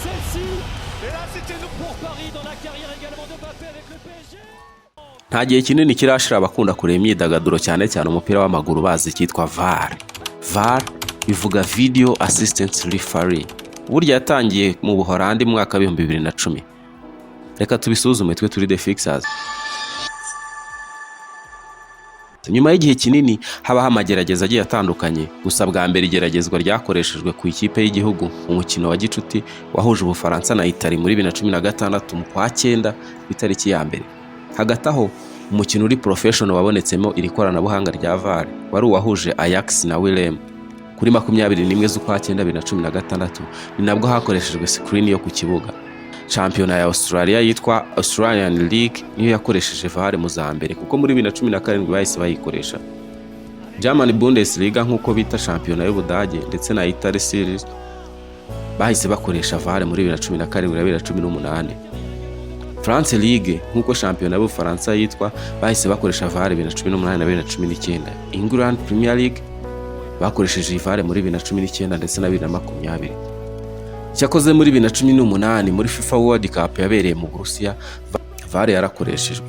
Celle-ci, et là c'était nous pour Paris dans la carrière également de Mbappé avec le PSG. Nta gihe kinini kirashira abakunda kureba imyidagaduro cyane cyane umupira w'amaguru bazi cyitwa VAR. VAR bivuga Video Assistant Referee. Burya yatangiye mu Buholandi mu mwaka wa 2010. Reka tubisuzume twe turi The Fixers. Nyuma y'igihe kinini habaho amagerageza agiye atandukanye, gusa bwa mbere igeragezwa ryakoreshejwe ku ikipe y'igihugu umukino wa gicuti wahuje Ubufaransa na Italy muri 2016 mu kwa 9 itariki ya mbere. Hagati aho umukino uri professional wabonetsemo iri koranabuhanga rya VAR wari uwahuje Ajax na Willem kuri 21 z'ukwa 9 2016. Ni nabwo hakoreshejwe screen yo ku kibuga. Championa ya Australia yitwa Australian League niyo yakoresheje VAR mu za mbere kuko muri 2017 bahise bayikoresha. German Bundesliga nkuko bita championa y'Ubudage ndetse na Italy Series bahise bakoresha VAR muri 2017 na 2018. France League nkuko championa y'Ubufaransa yitwa bahise bakoresha VAR 2018 na 2019. England Premier League bakoresheje VAR muri 2019 ndetse na 2020. Cyakoze muri 2018 muri FIFA World Cup yabereye mu Burusiya VAR yarakoreshejwe.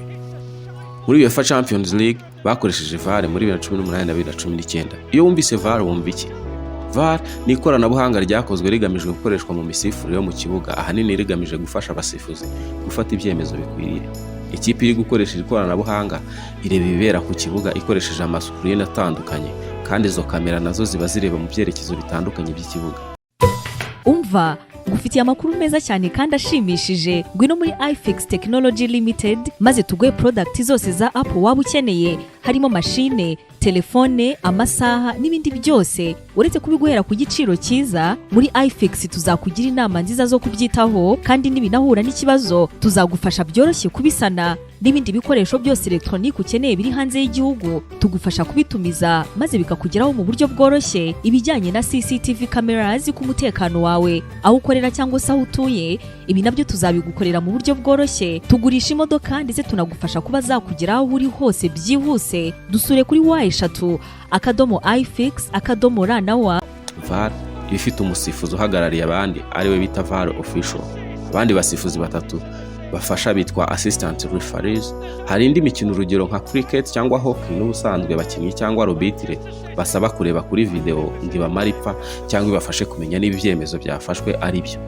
Muri UEFA Champions League bakoresheje VAR muri 2018 na 2019. Iyo wumvise VAR wumva iki? VAR ni ikoranabuhanga ryakozwe rigamijwe gukoreshwa mu misifurire yo mu kibuga, ahanini rigamije gufasha abasifuzi gufata ibyemezo bikwiriye. Ikipe iri gukoresha ikoranabuhanga ireba ibibera ku kibuga ikoresheje amasukurine atandukanye, kandi izo kamera nazo ziba zireba mu byerekezo bitandukanye by'ikibuga. Umva gufitiye amakuru meza cyane kandi ashimishije. Ngwino muri iFix Technology Limited maze tuguhe product zose za Apple waba ukeneye, harimo machine, telefone, amasaha n'ibindi byose. Uretse kubiguhera ku giciro cyiza, muri iFix tuzakugira inama nziza zo kubyitaho, kandi nibinahura n'ikibazo tuzagufasha byoroshye kubisana. N'ibindi bikoresho byose electronique ukeneye biri hanze y'igihugu tugufasha kubitumiza maze bikakugeraho mu buryo bworoshye. Ibijyanye na CCTV cameras ku mutekano wawe, aho ukorera cyangwa se aho utuye, ibi nabyo tuzabigukorera mu buryo bworoshye. Tugurisha imodoka ndetse tunagufasha kuba zakugeraho uri hose byihuse. Dusure kuri wa_ifix_ra. VAR ifite umusifuzi uhagarariye abandi ariwe bita VAR official. Abandi basifuzi batatu bafasha bitwa assistant referees. Hari indi mikino urugero nka cricket cyangwa hockey n'ubusanzwe bakinnyi cyangwa arbitre basaba kureba kuri video ngo bamaripfa cyangwa ibafashe kumenya niba ibyemezo byafashwe ari byo.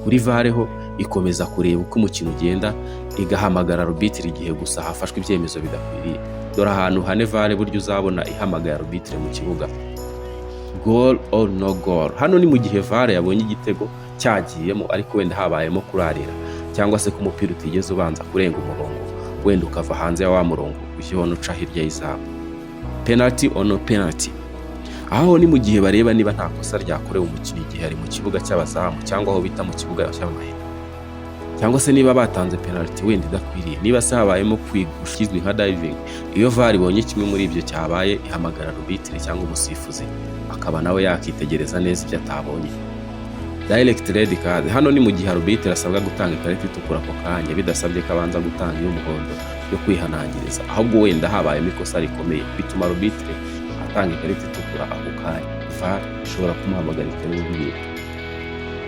Kuri VAR ho ikomeza kureba uko umukino ugenda, igahamagara arbitre igihe gusa hafashwe ibyemezo bidakwiriye. Dore ahantu hane VAR buryo uzabona ihamagara arbitre mu kibuga: goal or no goal. Hano ni mu gihe VAR yabonye igitego cyagiyemo ariko wenda habayemo kurarira, cyangwa se ko umupira utigeze ubanza kurenga umurongo wenda ukava hanze ya wa murongo ujyona uca hirya y'izamu. Penalty or no penalty. Aho ni mu gihe bareba niba nta kosa ryakorewe umukinnyi igihe ari mu kibuga cy'abazamu cyangwa aho bita mu kibuga cy'amahina, cyangwa se niba batanze penalty wenda idakwiriye, niba se habayemo kwigushizwe nka diving. Iyo VAR ibonye kimwe muri ibyo cyabaye ihamagara arbitre cyangwa umusifuzi akaba nawe yakitegereza neza ibyo atabonye. Direct red card. Hano ni mu gihe arbitre asabwa gutanga ikarita itukura ako kanya bidasabye ko abanza gutanga iy'umuhondo yo kwihanangiriza, ahubwo wenda habayemo ikosa rikomeye bituma arbitre atanga ikarita itukura ako kanya. VAR ishobora kumuhamagarika n'ubwiye.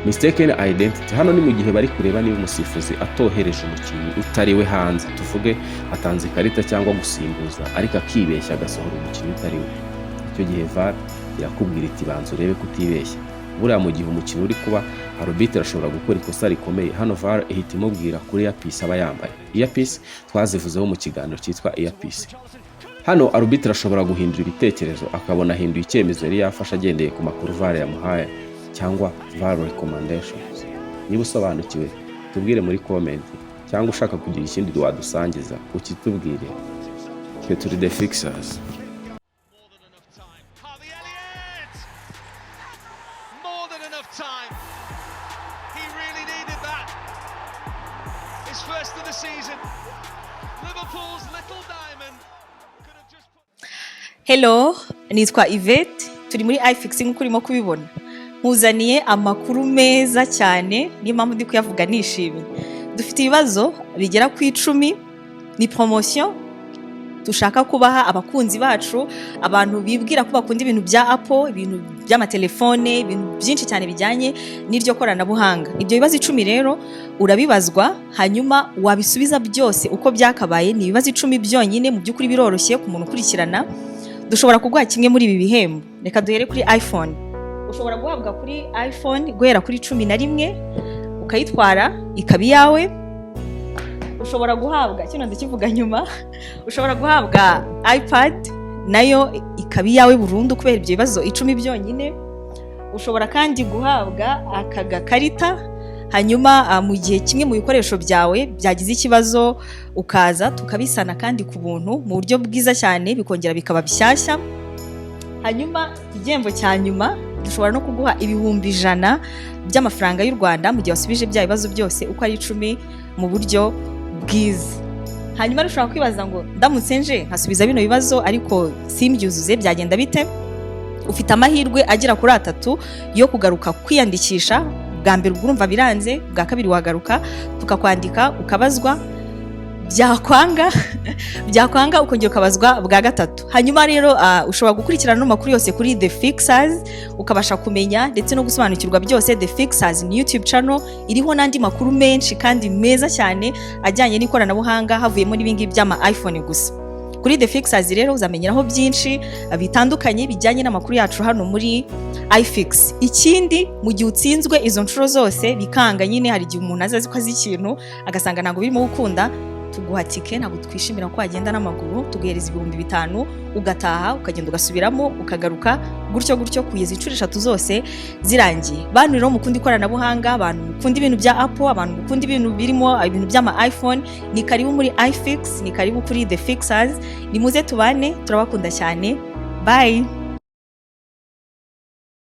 Mistaken identity. Hano ni mu gihe bari kureba niba umusifuzi atohereje umukinnyi utariwe hanze, tuvuge atanze ikarita cyangwa gusimbuza ariko akibeshya agasohora umukinnyi utariwe. Icyo gihe VAR irakubwira iti banza urebe kutibeshya. Buriya mu gihe umukino uri kuba arbitre ashobora gukora ikosa rikomeye, hano VAR ihita imubwira kuri earpiece aba yambaye. Earpiece twazivuzeho mu kiganiro cyitwa earpiece. Hano arbitre ashobora guhindura ibitekerezo akabona ahinduye icyemezo yari yafashe agendeye ku makuru VAR yamuhaye cyangwa VAR recommendations. Niba usobanukiwe tubwire muri comment, cyangwa ushaka kugira ikindi wadusangiza ukitubwire. Twe turi The Fixers. Time. He really needed that. His first of the season. Liverpool's little diamond could have just put... Hello, nitwa Yvette. Turi muri iFix nk'uko urimo kubibona. Nkuzaniye amakuru meza cyane, niyo mpamvu ndi kuyavuga nishimye. Dufite ibibazo bigera ku 10, ni promotion dushaka kubaha abakunzi bacu, abantu bibwira ko bakunda ibintu bya Apple, ibintu by'amatelefone, ibintu byinshi cyane bijyanye n'iryo koranabuhanga. Ibyo bibazo 10 rero urabibazwa, hanyuma wabisubiza byose uko byakabaye. Ni ibibazo 10 byonyine, mu by'ukuri biroroshye ku muntu ukurikirana. Dushobora kuguha kimwe muri ibi bihembo. Reka duhere kuri iPhone. Ushobora guhabwa kuri iPhone guhera kuri 11 ukayitwara ikaba iyawe. Ushobora guhabwa, kino ndakivuga nyuma, ushobora guhabwa iPad nayo ikaba iyawe burundu kubera ibyo bibazo 10 byonyine. Ushobora kandi guhabwa aka gakarita, hanyuma mu gihe kimwe mu bikoresho byawe byagize ikibazo ukaza tukabisana kandi ku buntu mu buryo bwiza cyane, bikongera bikaba bishyashya. Hanyuma igihembo cya nyuma, dushobora no kuguha ibihumbi 100 by'amafaranga y'u Rwanda mu gihe wasubije bya bibazo byose uko ari 10 mu buryo bwiza. Hanyuma rushobora kwibaza ngo ndamutse nje nkasubiza bino bibazo ariko simbyuzuze byagenda bite? Ufite amahirwe agera kuri 3 yo kugaruka kwiyandikisha. Bwa mbere urumva biranze, bwa kabiri wagaruka tukakwandika ukabazwa, byakwanga ukongera ukabazwa bwa gatatu. Hanyuma rero ushobora gukurikirana n'amakuru yose kuri The Fixers ukabasha kumenya ndetse no gusobanukirwa byose. The Fixers ni YouTube channel iriho n'andi makuru menshi kandi meza cyane ajyanye n'ikoranabuhanga, havuyemo n'ibingi by'ama iPhone gusa. Kuri The Fixers rero uzamenyeraho byinshi bitandukanye bijyanye n'amakuru yacu hano muri iFix. Ikindi, mu gihe utsinzwe izo nshuro zose bikanga, nyine hari igihe umuntu azazi ko azi ikintu agasanga ntabwo birimo gukunda, tuguha tike, ntabwo twishimira ko wagenda n'amaguru, tuguhereza ibihumbi 5 ugataha ukagenda ugasubiramo ukagaruka gutyo kugeza inshuro 3 zose zirangiye. Bantu rero mukunda ikoranabuhanga, abantu mukunda ibintu bya Apple, abantu mukunda ibintu birimo ibintu by'ama iPhone, ni karibu muri iFix, ni karibu kuri The Fixers. Nimuze tubane, turabakunda cyane. Bye.